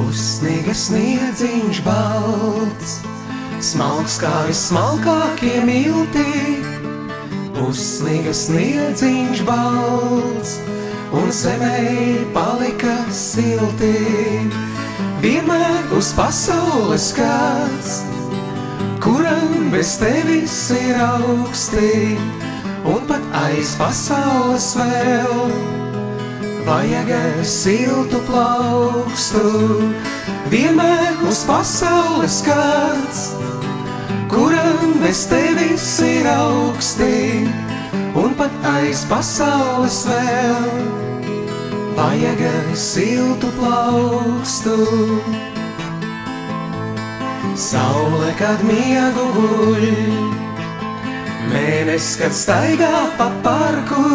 Pusniega sniedziņš balts, smalks kā vismalkākie milti. Pusniega sniedziņš balts, un zemē palika silti. Vienmēr uz pasaules kāds, kuram bez tevis ir augsti, un pat aiz pasaules vēl vajag siltu plaukstu. Vienmēr uz pasaules kāds, kuram bez tevis ir augsti, un pat aiz pasaules vēl vajag siltu plaukstu. Saule, kad miegu guļ, mēnesis, kad staigā pa parku,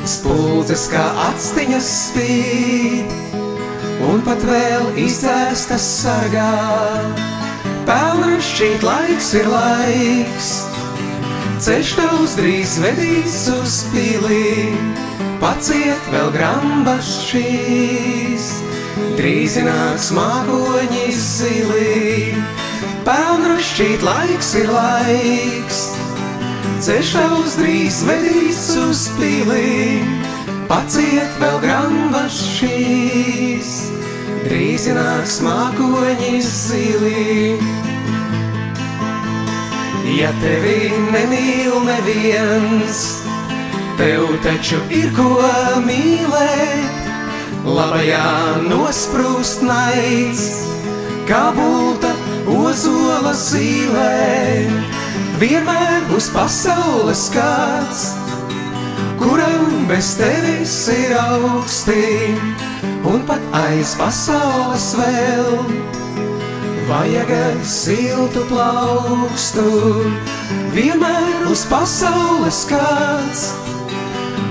spuldzes kā actiņas spīd, un pat vēl izdzēstas sargā. Pelnrašķīt laiks ir laiks, ceļš tavs drīz vedīs uz pili, paciet vēl grambas šīs, drīz nāks mākoņi zili. Pelnrašķīt laiks ir laiks, ceļš tavs drīz vedīs uz pili, paciet vēl grambas šīs, drīz nāks mākoņi zili. Ja tevi nemīl neviens, tev taču ir ko mīlēt. Labajā nosprūst naids, kā bulta ozola zīlē. Vienmēr uz pasaules kāds, kuram bez tevis ir augsti, un pat aiz pasaules vēl vajag siltu plaukstu. Vienmēr uz pasaules kāds,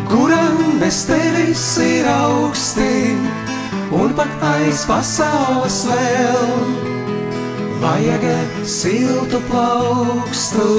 kuram bez tevis ir augsti, un pat aiz pasaules vēl vajag siltu plaukstu.